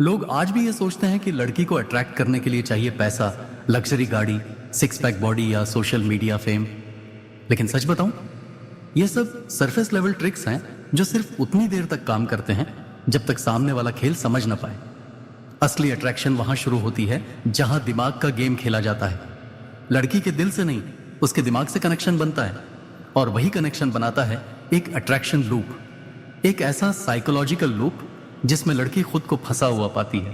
लोग आज भी ये सोचते हैं कि लड़की को अट्रैक्ट करने के लिए चाहिए पैसा, लग्जरी गाड़ी, सिक्स पैक बॉडी या सोशल मीडिया फेम। लेकिन सच बताऊं, ये सब सरफेस लेवल ट्रिक्स हैं जो सिर्फ उतनी देर तक काम करते हैं जब तक सामने वाला खेल समझ ना पाए। असली अट्रैक्शन वहां शुरू होती है जहां दिमाग का गेम खेला जाता है। लड़की के दिल से नहीं, उसके दिमाग से कनेक्शन बनता है, और वही कनेक्शन बनाता है एक अट्रैक्शन लूप, एक ऐसा साइकोलॉजिकल लूप जिसमें लड़की खुद को फंसा हुआ पाती है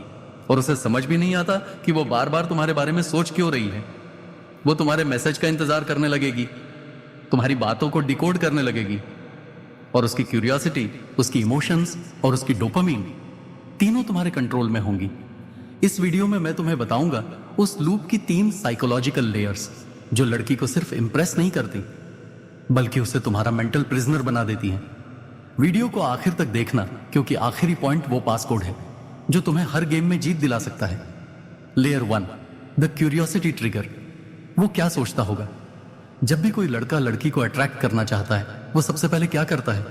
और उसे समझ भी नहीं आता कि वो बार बार तुम्हारे बारे में सोच क्यों रही है। वो तुम्हारे मैसेज का इंतजार करने लगेगी, तुम्हारी बातों को डिकोड करने लगेगी, और उसकी क्यूरियोसिटी, उसकी इमोशंस और उसकी डोपामीन तीनों तुम्हारे कंट्रोल में होंगी। इस वीडियो में मैं तुम्हें बताऊंगा उस लूप की 3 साइकोलॉजिकल लेयर्स जो लड़की को सिर्फ इंप्रेस नहीं करती बल्कि उसे तुम्हारा मेंटल प्रिजनर बना देती हैं। वीडियो को आखिर तक देखना, क्योंकि आखिरी पॉइंट वो पासकोड है जो तुम्हें हर गेम में जीत दिला सकता है। Layer 1, the curiosity trigger. वो क्या सोचता होगा? जब भी कोई लड़का लड़की को अट्रैक्ट करना चाहता है, वो सबसे पहले क्या करता है?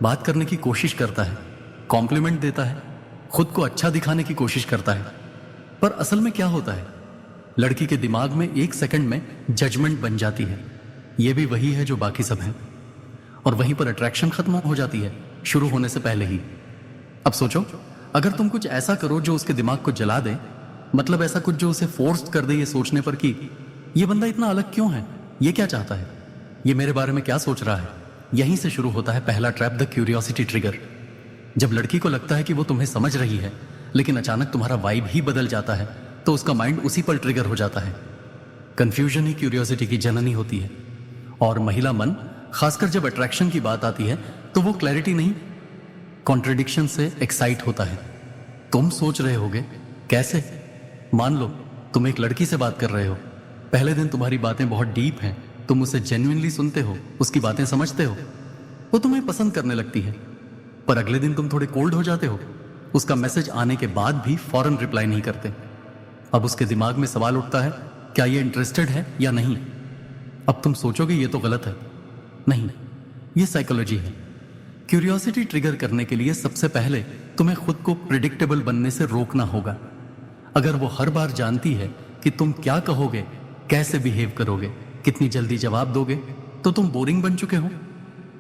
बात करने की कोशिश करता है, कॉम्प्लीमेंट देता है, खुद को अच्छा दिखाने की कोशिश करता है। पर असल में क्या होता है? लड़की के दिमाग में 1 सेकंड में जजमेंट बन जाती है, ये भी वही है जो बाकी सब है, और वहीं पर अट्रैक्शन खत्म हो जाती है शुरू होने से पहले ही। अब सोचो, अगर तुम कुछ ऐसा करो जो उसके दिमाग को जला दे, मतलब ऐसा कुछ जो उसे फोर्स कर दे ये सोचने पर कि ये बंदा इतना अलग क्यों है, ये क्या चाहता है, ये मेरे बारे में क्या सोच रहा है। यहीं से शुरू होता है पहला ट्रैप, द क्यूरियोसिटी ट्रिगर। जब लड़की को लगता है कि वो तुम्हें समझ रही है, लेकिन अचानक तुम्हारा वाइब ही बदल जाता है, तो उसका माइंड उसी पर ट्रिगर हो जाता है। कंफ्यूजन ही क्यूरियोसिटी की जननी होती है, और महिला मन, खासकर जब अट्रैक्शन की बात आती है, तो वो क्लैरिटी नहीं, कॉन्ट्रडिक्शन से एक्साइट होता है। तुम सोच रहे होगे, कैसे? मान लो तुम एक लड़की से बात कर रहे हो, पहले दिन तुम्हारी बातें बहुत डीप हैं, तुम उसे जेन्युइनली सुनते हो, उसकी बातें समझते हो, वो तुम्हें पसंद करने लगती है। पर अगले दिन तुम थोड़े कोल्ड हो जाते हो, उसका मैसेज आने के बाद भी फौरन रिप्लाई नहीं करते। अब उसके दिमाग में सवाल उठता है, क्या ये इंटरेस्टेड है या नहीं? अब तुम सोचोगे ये तो गलत है। नहीं, ये साइकोलॉजी है। क्यूरियोसिटी ट्रिगर करने के लिए सबसे पहले तुम्हें खुद को प्रिडिक्टेबल बनने से रोकना होगा। अगर वो हर बार जानती है कि तुम क्या कहोगे, कैसे बिहेव करोगे, कितनी जल्दी जवाब दोगे, तो तुम बोरिंग बन चुके हो।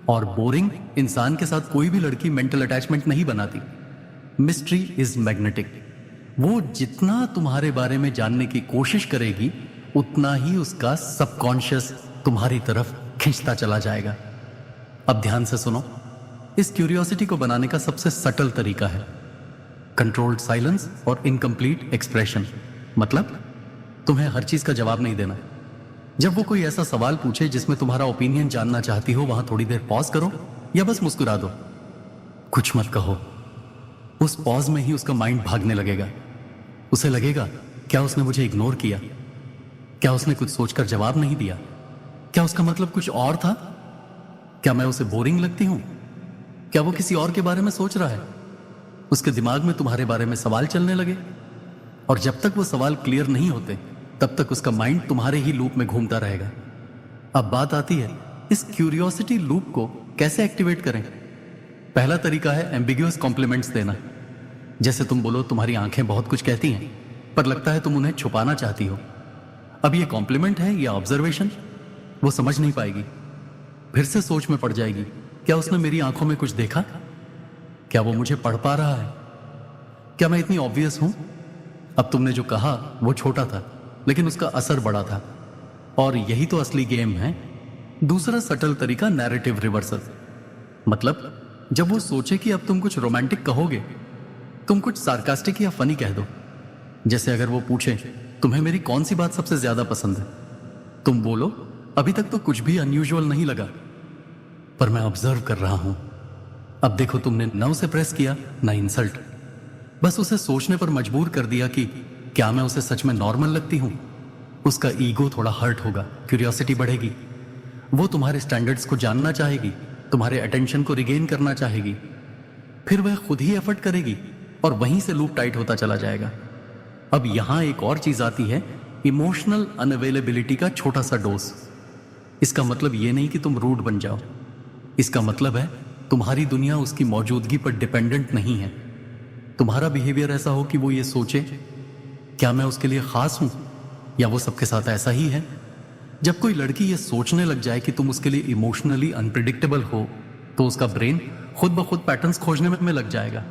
और बोरिंग इंसान के साथ कोई भी लड़की मेंटल अटैचमेंट नहीं बनाती। Mystery is magnetic. वो जितना तुम्हारे बारे में जानने की कोशिश करेगी, उतना ही उसका सबकॉन्शियस तुम्हारी तरफ खींचता चला जाएगा। अब ध्यान से सुनो, इस क्यूरियोसिटी को बनाने का सबसे सटल तरीका है कंट्रोल्ड साइलेंस और इनकम्प्लीट एक्सप्रेशन। मतलब तुम्हें हर चीज का जवाब नहीं देना। जब वो कोई ऐसा सवाल पूछे जिसमें तुम्हारा ओपिनियन जानना चाहती हो, वहां थोड़ी देर पॉज करो या बस मुस्कुरा दो, कुछ मत कहो। उस पॉज में ही उसका माइंड भागने लगेगा। उसे लगेगा, क्या उसने मुझे इग्नोर किया? क्या उसने कुछ सोचकर जवाब नहीं दिया? क्या उसका मतलब कुछ और था? क्या मैं उसे बोरिंग लगती हूं? क्या वो किसी और के बारे में सोच रहा है? उसके दिमाग में तुम्हारे बारे में सवाल चलने लगे, और जब तक वो सवाल क्लियर नहीं होते, तब तक उसका माइंड तुम्हारे ही लूप में घूमता रहेगा। अब बात आती है, इस क्यूरियोसिटी लूप को कैसे एक्टिवेट करें? पहला तरीका है एम्बिग्युअस कॉम्प्लीमेंट्स देना। जैसे तुम बोलो, तुम्हारी आंखें बहुत कुछ कहती हैं, पर लगता है तुम उन्हें छुपाना चाहती हो। अब ये कॉम्प्लीमेंट है या ऑब्जर्वेशन? वो समझ नहीं पाएगी, फिर से सोच में पड़ जाएगी, क्या उसने मेरी आंखों में कुछ देखा? क्या वो मुझे पढ़ पा रहा है? क्या मैं इतनी ऑब्वियस हूं? अब तुमने जो कहा वो छोटा था, लेकिन उसका असर बड़ा था, और यही तो असली गेम है। दूसरा सटल तरीका, नैरेटिव रिवर्सल। मतलब जब वो सोचे कि अब तुम कुछ रोमांटिक कहोगे, तुम कुछ सार्कास्टिक या फनी कह दो। जैसे अगर वो पूछे, तुम्हें मेरी कौन सी बात सबसे ज्यादा पसंद है, तुम बोलो, अभी तक तो कुछ भी अनयूजुअल नहीं लगा, पर मैं ऑब्जर्व कर रहा हूं। अब देखो, तुमने न उसे प्रेस किया ना इंसल्ट, बस उसे सोचने पर मजबूर कर दिया कि क्या मैं उसे सच में नॉर्मल लगती हूं। उसका ईगो थोड़ा हर्ट होगा, क्यूरियोसिटी बढ़ेगी, वो तुम्हारे स्टैंडर्ड्स को जानना चाहेगी, तुम्हारे अटेंशन को रिगेन करना चाहेगी। फिर वह खुद ही एफर्ट करेगी और वहीं से लूप टाइट होता चला जाएगा। अब यहां एक और चीज आती है, इमोशनल अनअवेलेबिलिटी का छोटा सा डोज। इसका मतलब यह नहीं कि तुम रूड बन जाओ, इसका मतलब है तुम्हारी दुनिया उसकी मौजूदगी पर डिपेंडेंट नहीं है। तुम्हारा बिहेवियर ऐसा हो कि वो ये सोचे, क्या मैं उसके लिए खास हूं या वो सबके साथ ऐसा ही है। जब कोई लड़की ये सोचने लग जाए कि तुम उसके लिए इमोशनली अनप्रिडिक्टेबल हो, तो उसका ब्रेन खुद ब खुद पैटर्न्स खोजने में लग जाएगा।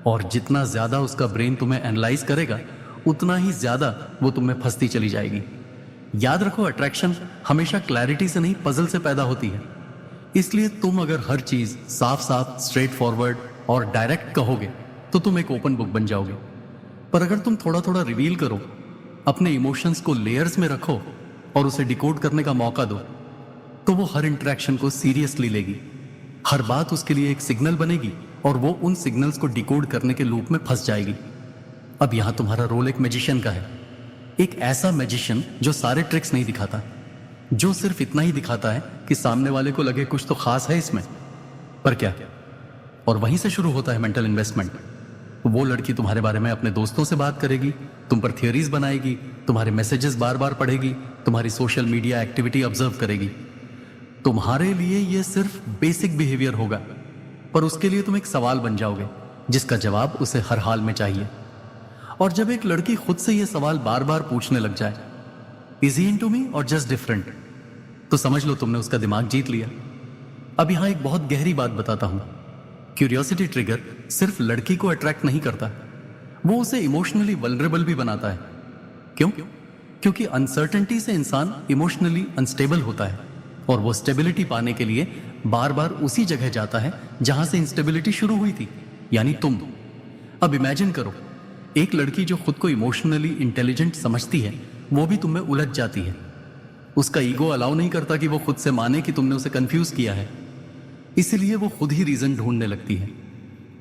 और जितना ज्यादा उसका ब्रेन तुम्हें एनालाइज करेगा, उतना ही ज्यादा वो तुम में फंसती चली जाएगी। याद रखो, अट्रैक्शन हमेशा क्लैरिटी से नहीं, पजल से पैदा होती है। इसलिए तुम अगर हर चीज साफ साफ, स्ट्रेट फॉरवर्ड और डायरेक्ट कहोगे तो तुम एक ओपन बुक बन जाओगे। पर अगर तुम थोड़ा थोड़ा रिवील करो, अपने इमोशंस को लेयर्स में रखो और उसे डिकोड करने का मौका दो, तो वो हर इंटरेक्शन को सीरियसली लेगी। हर बात उसके लिए एक सिग्नल बनेगी और वो उन सिग्नल्स को डिकोड करने के लूप में फंस जाएगी। अब यहां तुम्हारा रोल एक मैजिशियन का है, एक ऐसा मैजिशियन जो सारे ट्रिक्स नहीं दिखाता, जो सिर्फ इतना ही दिखाता है कि सामने वाले को लगे कुछ तो खास है इसमें, पर क्या। और वहीं से शुरू होता है मेंटल इन्वेस्टमेंट। वो लड़की तुम्हारे बारे में अपने दोस्तों से बात करेगी, तुम पर थियरीज बनाएगी, तुम्हारे मैसेजेस बार बार पढ़ेगी, तुम्हारी सोशल मीडिया एक्टिविटी ऑब्जर्व करेगी। तुम्हारे लिए ये सिर्फ बेसिक बिहेवियर होगा, पर उसके लिए तुम एक सवाल बन जाओगे जिसका जवाब उसे हर हाल में चाहिए। और जब एक लड़की खुद से ये सवाल बार बार पूछने लग जाए, इज ही इनटू मी और जस्ट डिफरेंट, तो समझ लो तुमने उसका दिमाग जीत लिया। अब यहां एक बहुत गहरी बात बताता हूं। क्यूरियोसिटी ट्रिगर सिर्फ लड़की को अट्रैक्ट नहीं करता, वो उसे इमोशनली वल्नरेबल भी बनाता है। क्यों? क्योंकि अनसर्टेनिटी से इंसान इमोशनली अनस्टेबल होता है और वो स्टेबिलिटी पाने के लिए बार बार उसी जगह जाता है जहां से इंस्टेबिलिटी शुरू हुई थी, यानी तुम। अब इमेजिन करो, एक लड़की जो खुद को इमोशनली इंटेलिजेंट समझती है, वो भी तुम में उलझ जाती है। उसका ईगो अलाउ नहीं करता कि वो खुद से माने कि तुमने उसे कंफ्यूज किया है, इसलिए वो खुद ही रीजन ढूंढने लगती है।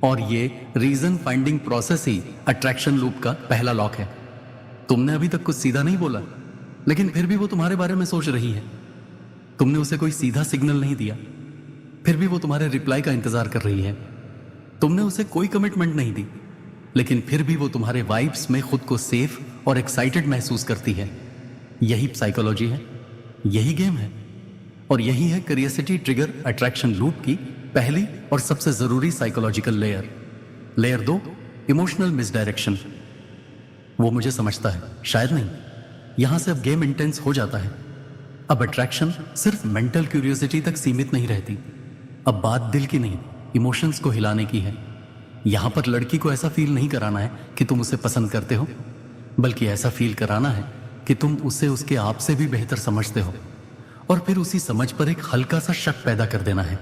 और ये रीजन फाइंडिंग प्रोसेस ही अट्रैक्शन लूप का पहला लॉक है। तुमने अभी तक कुछ सीधा नहीं बोला, लेकिन फिर भी वो तुम्हारे बारे में सोच रही है। तुमने उसे कोई सीधा सिग्नल नहीं दिया, फिर भी वो तुम्हारे रिप्लाई का इंतजार कर रही है। तुमने उसे कोई कमिटमेंट नहीं दी, लेकिन फिर भी वो तुम्हारे वाइब्स में खुद को सेफ और एक्साइटेड महसूस करती है। यही साइकोलॉजी है, यही गेम है, और यही है क्यूरियोसिटी ट्रिगर अट्रैक्शन लूप की पहली और सबसे जरूरी psychological layer. Layer 2, emotional misdirection. वो मुझे समझता है, शायद नहीं। यहां से अब गेम इंटेंस हो जाता है। अब अट्रैक्शन सिर्फ मेंटल क्यूरियोसिटी तक सीमित नहीं रहती। अब बात दिल की नहीं, इमोशंस को हिलाने की है। यहां पर लड़की को ऐसा फील नहीं कराना है कि तुम उसे पसंद करते हो, बल्कि ऐसा फील कराना है कि तुम उसे उसके आप से भी बेहतर समझते हो, और फिर उसी समझ पर एक हल्का सा शक पैदा कर देना है।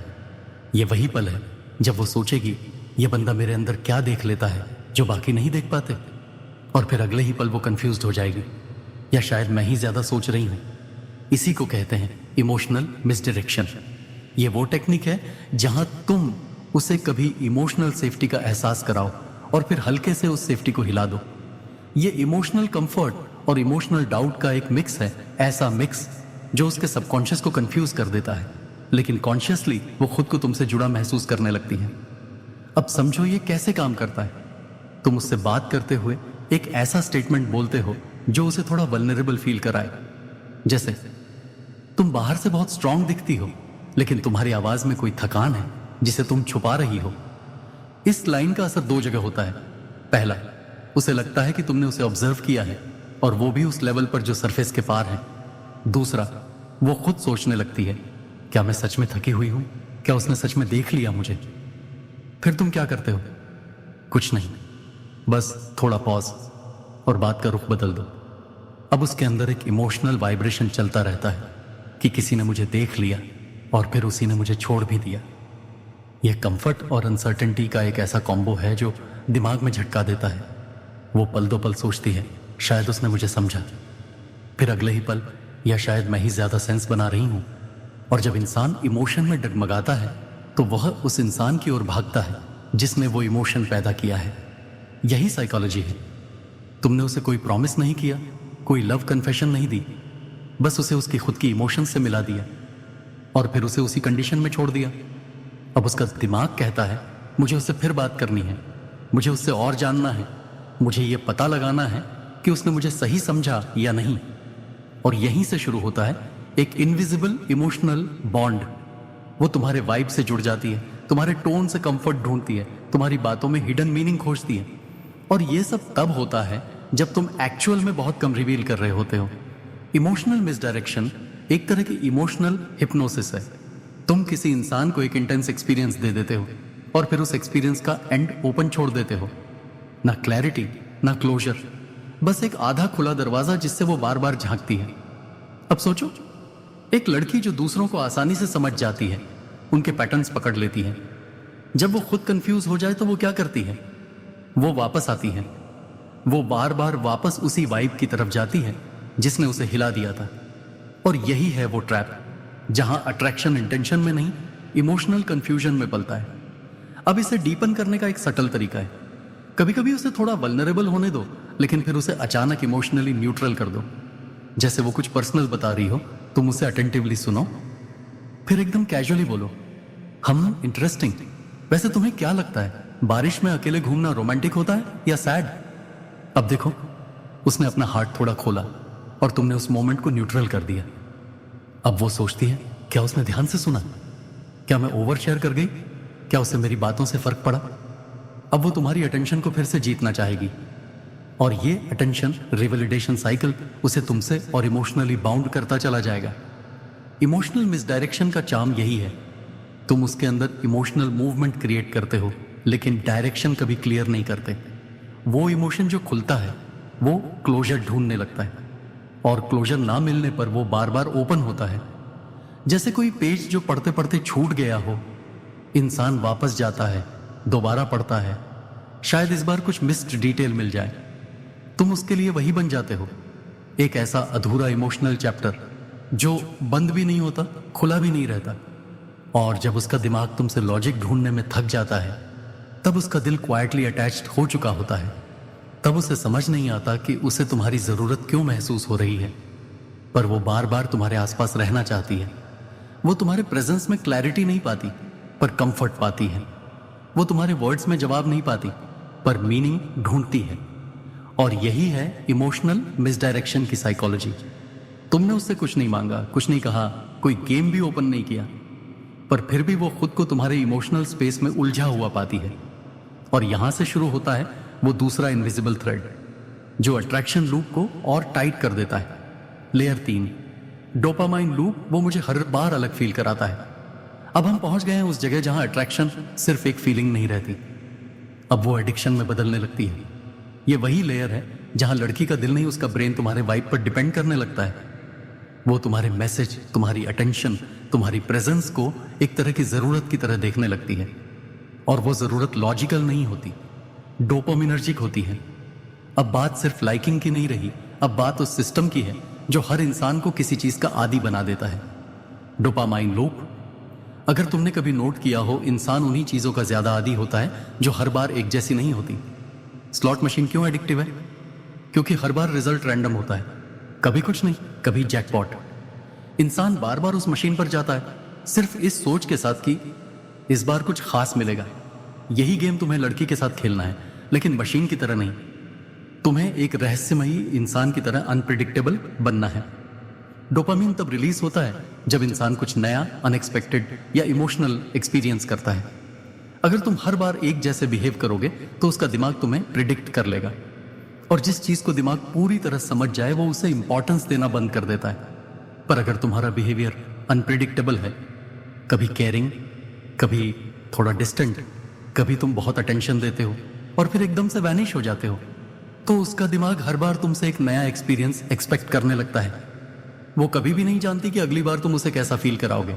यह वही पल है जब वो सोचेगी, यह बंदा मेरे अंदर क्या देख लेता है जो बाकी नहीं देख पाते। और फिर अगले ही पल वो कंफ्यूज्ड हो जाएगी, या शायद मैं ही ज्यादा सोच रही हूं। इसी को कहते हैं इमोशनल मिसडायरेक्शन। ये वो टेक्निक है जहां तुम उसे कभी इमोशनल सेफ्टी का एहसास कराओ और फिर हल्के से उस सेफ्टी को हिला दो। ये इमोशनल कंफर्ट और इमोशनल डाउट का एक मिक्स है, ऐसा मिक्स जो उसके सबकॉन्शियस को कंफ्यूज कर देता है, लेकिन कॉन्शियसली वो खुद को तुमसे जुड़ा महसूस करने लगती है। अब समझो ये कैसे काम करता है। तुम उससे बात करते हुए एक ऐसा स्टेटमेंट बोलते हो जो उसे थोड़ा वल्नरेबल फील कराए। जैसे, तुम बाहर से बहुत स्ट्रांग दिखती हो, लेकिन तुम्हारी आवाज में कोई थकान है जिसे तुम छुपा रही हो। इस लाइन का असर दो जगह होता है। पहला, उसे लगता है कि तुमने उसे ऑब्जर्व किया है, और वो भी उस लेवल पर जो सरफेस के पार है। दूसरा, वो खुद सोचने लगती है, क्या मैं सच में थकी हुई हूं? क्या उसने सच में देख लिया मुझे? फिर तुम क्या करते हो? कुछ नहीं, बस थोड़ा पॉज और बात का रुख बदल दो। अब उसके अंदर एक इमोशनल वाइब्रेशन चलता रहता है कि किसी ने मुझे देख लिया और फिर उसी ने मुझे छोड़ भी दिया। यह कंफर्ट और अनसर्टेनिटी का एक ऐसा कॉम्बो है जो दिमाग में झटका देता है। वो पल दो पल सोचती है, शायद उसने मुझे समझा। फिर अगले ही पल, या शायद मैं ही ज्यादा सेंस बना रही हूं। और जब इंसान इमोशन में डगमगाता है तो वह उस इंसान की ओर भागता है जिसने वो इमोशन पैदा किया है। यही साइकोलॉजी है। तुमने उसे कोई प्रॉमिस नहीं किया, कोई लव कन्फेशन नहीं दी, बस उसे उसकी खुद की इमोशन से मिला दिया और फिर उसे उसी कंडीशन में छोड़ दिया। अब उसका दिमाग कहता है, मुझे उससे फिर बात करनी है, मुझे उससे और जानना है, मुझे ये पता लगाना है कि उसने मुझे सही समझा या नहीं। और यहीं से शुरू होता है एक इनविजिबल इमोशनल बॉन्ड। वो तुम्हारे वाइब से जुड़ जाती है, तुम्हारे टोन से कंफर्ट ढूंढती है, तुम्हारी बातों में हिडन मीनिंग खोजती है। और ये सब तब होता है जब तुम एक्चुअल में बहुत कम रिवील कर रहे होते हो। इमोशनल मिसडायरेक्शन एक तरह की इमोशनल हिप्नोसिस है। तुम किसी इंसान को एक इंटेंस एक्सपीरियंस दे देते हो और फिर उस एक्सपीरियंस का एंड ओपन छोड़ देते हो। ना क्लैरिटी, ना क्लोजर, बस एक आधा खुला दरवाजा जिससे वो बार बार झांकती है। अब सोचो, एक लड़की जो दूसरों को आसानी से समझ जाती है, उनके पैटर्न्स पकड़ लेती है, जब वो खुद कंफ्यूज हो जाए तो वो क्या करती है? वो वापस आती है। वो बार बार वापस उसी वाइब की तरफ जाती है जिसने उसे हिला दिया था। और यही है वो ट्रैप जहां अट्रैक्शन इंटेंशन में नहीं, इमोशनल कंफ्यूजन में पलता है। अब इसे डीपन करने का एक सटल तरीका है। कभी कभी उसे थोड़ा वल्नरेबल होने दो, लेकिन फिर उसे अचानक इमोशनली न्यूट्रल कर दो। जैसे वो कुछ पर्सनल बता रही हो, तुम उसे अटेंटिवली सुनो, फिर एकदम कैजुअली बोलो, हम इंटरेस्टिंग, वैसे तुम्हें क्या लगता है, बारिश में अकेले घूमना रोमांटिक होता है या सैड? अब देखो, उसने अपना हार्ट थोड़ा खोला और तुमने उस मोमेंट को न्यूट्रल कर दिया। अब वो सोचती है, क्या उसने ध्यान से सुना? क्या मैं ओवर शेयर कर गई? क्या उसे मेरी बातों से फर्क पड़ा? अब वो तुम्हारी अटेंशन को फिर से जीतना चाहेगी। और ये अटेंशन रिवैलिडेशन साइकिल उसे तुमसे और इमोशनली बाउंड करता चला जाएगा। इमोशनल मिसडायरेक्शन का चार्म यही है, तुम उसके अंदर इमोशनल मूवमेंट क्रिएट करते हो, लेकिन डायरेक्शन कभी क्लियर नहीं करते। वो इमोशन जो खुलता है वो क्लोजर ढूंढने लगता है, और क्लोजर ना मिलने पर वो बार बार ओपन होता है। जैसे कोई पेज जो पढ़ते पढ़ते छूट गया हो, इंसान वापस जाता है, दोबारा पढ़ता है, शायद इस बार कुछ मिस्ड डिटेल मिल जाए। तुम उसके लिए वही बन जाते हो, एक ऐसा अधूरा इमोशनल चैप्टर जो बंद भी नहीं होता, खुला भी नहीं रहता। और जब उसका दिमाग तुमसे लॉजिक ढूंढने में थक जाता है, तब उसका दिल क्वाइटली अटैच्ड हो चुका होता है। तब उसे समझ नहीं आता कि उसे तुम्हारी जरूरत क्यों महसूस हो रही है, पर वो बार बार तुम्हारे आसपास रहना चाहती है। वो तुम्हारे प्रेजेंस में क्लैरिटी नहीं पाती, पर कंफर्ट पाती है। वो तुम्हारे वर्ड्स में जवाब नहीं पाती, पर मीनिंग ढूंढती है। और यही है इमोशनल मिसडायरेक्शन की साइकोलॉजी। तुमने उससे कुछ नहीं मांगा, कुछ नहीं कहा, कोई गेम भी ओपन नहीं किया, पर फिर भी वो खुद को तुम्हारे इमोशनल स्पेस में उलझा हुआ पाती है। और यहां से शुरू होता है वो दूसरा इनविजिबल थ्रेड जो अट्रैक्शन लूप को और टाइट कर देता है। लेयर 3, डोपामाइन लूप, वो मुझे हर बार अलग फील कराता है। अब हम पहुंच गए हैं उस जगह जहां अट्रैक्शन सिर्फ एक फीलिंग नहीं रहती, अब वो एडिक्शन में बदलने लगती है। ये वही लेयर है जहां लड़की का दिल नहीं, उसका ब्रेन तुम्हारे वाइब पर डिपेंड करने लगता है। वो तुम्हारे मैसेज, तुम्हारी अटेंशन, तुम्हारी प्रेजेंस को एक तरह की जरूरत की तरह देखने लगती है। और वो जरूरत लॉजिकल नहीं होती, डोपामिनर्जिक होती है। अब बात सिर्फ लाइकिंग की नहीं रही, अब बात उस सिस्टम की है जो हर इंसान को किसी चीज का आदी बना देता है, डोपामाइन लूप। अगर तुमने कभी नोट किया हो, इंसान उन्हीं चीजों का ज्यादा आदी होता है जो हर बार एक जैसी नहीं होती। स्लॉट मशीन क्यों एडिक्टिव है? क्योंकि हर बार रिजल्ट रैंडम होता है, कभी कुछ नहीं, कभी जैकपॉट। इंसान बार बार उस मशीन पर जाता है सिर्फ इस सोच के साथ कि इस बार कुछ खास मिलेगा। यही गेम तुम्हें लड़की के साथ खेलना है, लेकिन मशीन की तरह नहीं। तुम्हें एक रहस्यमयी इंसान की तरह अनप्रिडिक्टेबल बनना है। डोपामिन तब रिलीज होता है जब इंसान कुछ नया, अनएक्सपेक्टेड या इमोशनल एक्सपीरियंस करता है। अगर तुम हर बार एक जैसे बिहेव करोगे तो उसका दिमाग तुम्हें प्रिडिक्ट कर लेगा, और जिस चीज को दिमाग पूरी तरह समझ जाए वो उसे इंपॉर्टेंस देना बंद कर देता है। पर अगर तुम्हारा बिहेवियर अनप्रिडिक्टेबल है, कभी केयरिंग, कभी थोड़ा डिस्टेंट, कभी तुम बहुत अटेंशन देते हो और फिर एकदम से वैनिश हो जाते हो, तो उसका दिमाग हर बार तुमसे एक नया एक्सपीरियंस एक्सपेक्ट करने लगता है। वो कभी भी नहीं जानती कि अगली बार तुम उसे कैसा फील कराओगे।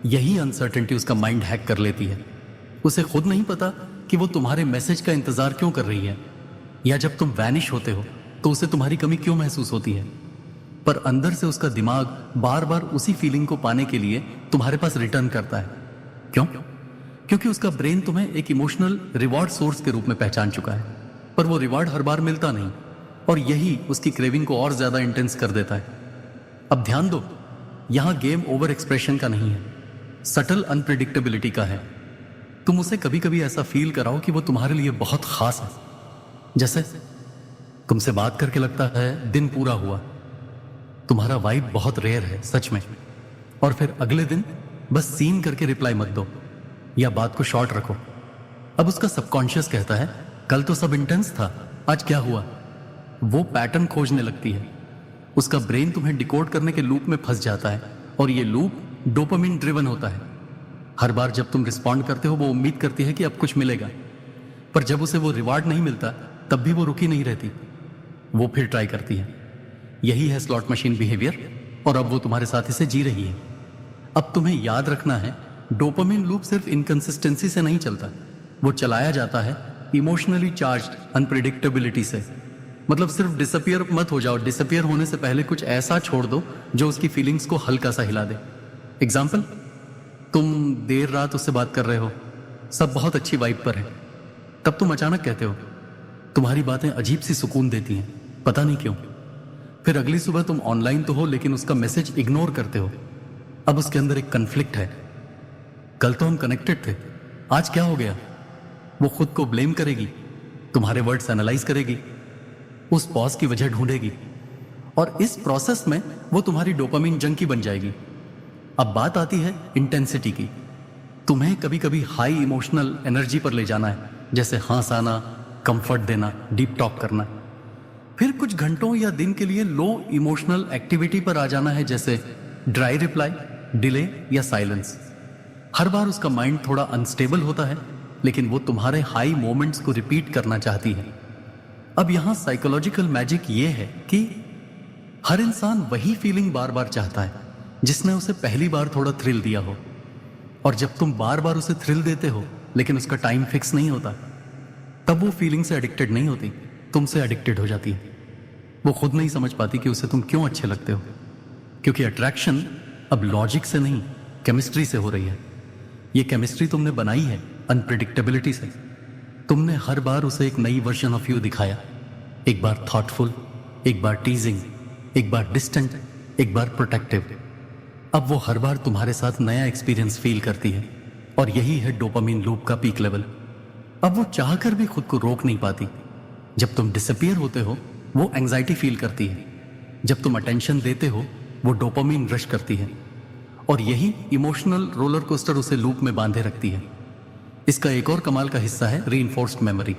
यही अनसर्टेनिटी उसका माइंड हैक कर लेती है। उसे खुद नहीं पता कि वो तुम्हारे मैसेज का इंतजार क्यों कर रही है, या जब तुम वैनिश होते हो तो उसे तुम्हारी कमी क्यों महसूस होती है। पर अंदर से उसका दिमाग बार बार उसी फीलिंग को पाने के लिए तुम्हारे पास रिटर्न करता है। क्यों? क्योंकि उसका ब्रेन तुम्हें एक इमोशनल रिवॉर्ड सोर्स के रूप में पहचान चुका है, पर वो रिवॉर्ड हर बार मिलता नहीं, और यही उसकी क्रेविंग को और ज्यादा इंटेंस कर देता है। अब ध्यान दो, यहां गेम ओवर एक्सप्रेशन का नहीं है, सटल अनप्रिडिक्टेबिलिटी का है। तुम उसे कभी कभी ऐसा फील कराओ कि वो तुम्हारे लिए बहुत खास है। जैसे तुमसे बात करके लगता है दिन पूरा हुआ, तुम्हारा वाइब बहुत रेयर है सच में, और फिर अगले दिन बस सीन करके रिप्लाई मत दो, या बात को शॉर्ट रखो। अब उसका सबकॉन्शियस कहता है कल तो सब इंटेंस था, आज क्या हुआ। वो पैटर्न खोजने लगती है। उसका ब्रेन तुम्हें डिकोड करने के लूप में फंस जाता है और ये लूप डोपामिन ड्रिवन होता है। हर बार जब तुम रिस्पॉन्ड करते हो वो उम्मीद करती है कि अब कुछ मिलेगा, पर जब उसे वो रिवार्ड नहीं मिलता तब भी वो रुकी नहीं रहती, वो फिर ट्राई करती है। यही है स्लॉट मशीन बिहेवियर और अब वो तुम्हारे साथ इसे जी रही है। अब तुम्हें याद रखना है डोपामिन लूप सिर्फ इनकंसिस्टेंसी से नहीं चलता, वो चलाया जाता है इमोशनली चार्ज्ड अनप्रिडिक्टेबिलिटी से। मतलब सिर्फ डिसअपियर मत हो जाओ, डिसअपियर होने से पहले कुछ ऐसा छोड़ दो जो उसकी फीलिंग्स को हल्का सा हिला दे। एग्जाम्पल, तुम देर रात उससे बात कर रहे हो, सब बहुत अच्छी वाइब पर है, तब तुम अचानक कहते हो तुम्हारी बातें अजीब सी सुकून देती हैं, पता नहीं क्यों। फिर अगली सुबह तुम ऑनलाइन तो हो लेकिन उसका मैसेज इग्नोर करते हो। अब उसके अंदर एक कन्फ्लिक्ट है, कल तो हम कनेक्टेड थे, आज क्या हो गया। वो खुद को ब्लेम करेगी, तुम्हारे वर्ड्स एनालाइज करेगी, उस पॉज की वजह ढूंढेगी और इस प्रोसेस में वो तुम्हारी डोपामिन जंकी बन जाएगी। अब बात आती है इंटेंसिटी की। तुम्हें कभी कभी हाई इमोशनल एनर्जी पर ले जाना है, जैसे हंसाना, कंफर्ट देना, डीप टॉक करना। फिर कुछ घंटों या दिन के लिए लो इमोशनल एक्टिविटी पर आ जाना है, जैसे ड्राई रिप्लाई, डिले या साइलेंस। हर बार उसका माइंड थोड़ा अनस्टेबल होता है लेकिन वो तुम्हारे हाई मोमेंट्स को रिपीट करना चाहती है। अब यहां साइकोलॉजिकल मैजिक ये है कि हर इंसान वही फीलिंग बार बार चाहता है जिसने उसे पहली बार थोड़ा थ्रिल दिया हो। और जब तुम बार बार उसे थ्रिल देते हो लेकिन उसका टाइम फिक्स नहीं होता, तब वो फीलिंग से एडिक्टेड नहीं होती, तुमसे एडिक्टेड हो जाती है। वो खुद नहीं समझ पाती कि उसे तुम क्यों अच्छे लगते हो, क्योंकि अट्रैक्शन अब लॉजिक से नहीं केमिस्ट्री से हो रही है। ये केमिस्ट्री तुमने बनाई है अनप्रिडिक्टेबिलिटी से। तुमने हर बार उसे एक नई वर्जन ऑफ यू दिखाया, एक बार थॉटफुल, एक बार टीजिंग, एक बार डिस्टेंट, एक बार प्रोटेक्टिव। अब वो हर बार तुम्हारे साथ नया एक्सपीरियंस फील करती है और यही है डोपामिन लूप का पीक लेवल। अब वो चाहकर भी खुद को रोक नहीं पाती। जब तुम डिसअपियर होते हो वो एंजाइटी फील करती है, जब तुम अटेंशन देते हो वो डोपामिन रश करती है और यही इमोशनल रोलर कोस्टर उसे लूप में बांधे रखती है। इसका एक और कमाल का हिस्सा है रीइंफोर्स्ड मेमोरी।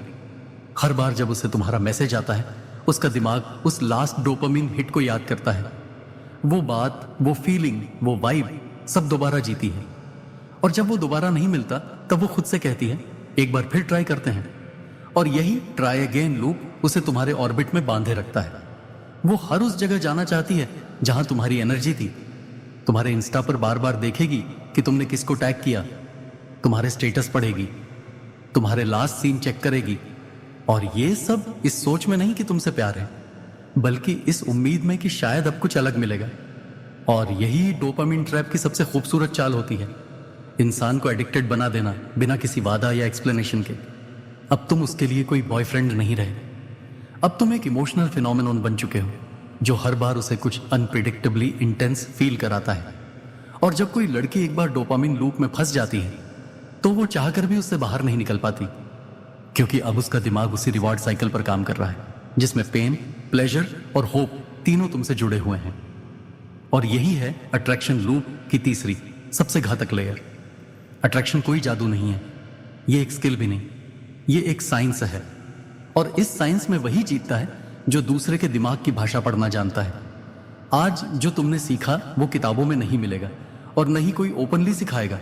हर बार जब उसे तुम्हारा मैसेज आता है उसका दिमाग उस लास्ट डोपामिन हिट को याद करता है। वो बात, वो फीलिंग, वो वाइब सब दोबारा जीती है और जब वो दोबारा नहीं मिलता तब वो खुद से कहती है एक बार फिर ट्राई करते हैं। और यही ट्राई अगेन लूप उसे तुम्हारे ऑर्बिट में बांधे रखता है। वो हर उस जगह जाना चाहती है जहां तुम्हारी एनर्जी थी। तुम्हारे इंस्टा पर बार बार देखेगी कि तुमने किसको टैग किया, तुम्हारे स्टेटस पढ़ेगी, तुम्हारे लास्ट सीन चेक करेगी। और ये सब इस सोच में नहीं कि तुमसे प्यार है, बल्कि इस उम्मीद में कि शायद अब कुछ अलग मिलेगा। और यही डोपामिन ट्रैप की सबसे खूबसूरत चाल होती है, इंसान को एडिक्टेड बना देना बिना किसी वादा या एक्सप्लेनेशन के। अब तुम उसके लिए कोई बॉयफ्रेंड नहीं रहे, अब तुम एक इमोशनल फिनोमेनन बन चुके हो जो हर बार उसे कुछ अनप्रिडिक्टेबली इंटेंस फील कराता है। और जब कोई लड़की एक बार डोपामिन लूप में फंस जाती है तो वो चाहकर भी उससे बाहर नहीं निकल पाती, क्योंकि अब उसका दिमाग उसी रिवॉर्ड साइकिल पर काम कर रहा है जिसमें पेन, प्लेजर और होप तीनों तुमसे जुड़े हुए हैं। और यही है अट्रैक्शन लूप की तीसरी सबसे घातक लेयर। अट्रैक्शन कोई जादू नहीं है, ये एक स्किल भी नहीं, ये एक साइंस है। और इस साइंस में वही जीतता है जो दूसरे के दिमाग की भाषा पढ़ना जानता है। आज जो तुमने सीखा वो किताबों में नहीं मिलेगा और नहीं कोई ओपनली सिखाएगा,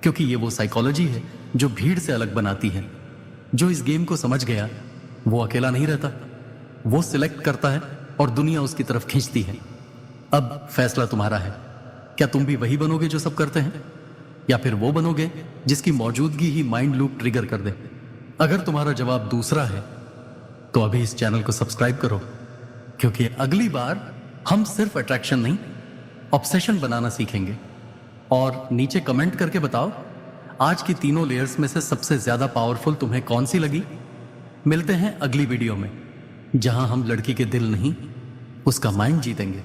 क्योंकि ये वो साइकोलॉजी है जो भीड़ से अलग बनाती है। जो इस गेम को समझ गया वो अकेला नहीं रहता, वो सिलेक्ट करता है और दुनिया उसकी तरफ खींचती है। अब फैसला तुम्हारा है, क्या तुम भी वही बनोगे जो सब करते हैं, या फिर वो बनोगे जिसकी मौजूदगी ही माइंड लूप ट्रिगर कर दे। अगर तुम्हारा जवाब दूसरा है तो अभी इस चैनल को सब्सक्राइब करो, क्योंकि अगली बार हम सिर्फ अट्रैक्शन नहीं ऑब्सेशन बनाना सीखेंगे। और नीचे कमेंट करके बताओ आज की तीनों लेयर्स में से सबसे ज्यादा पावरफुल तुम्हें कौन सी लगी। मिलते हैं अगली वीडियो में जहां हम लड़की के दिल नहीं उसका माइंड जीतेंगे।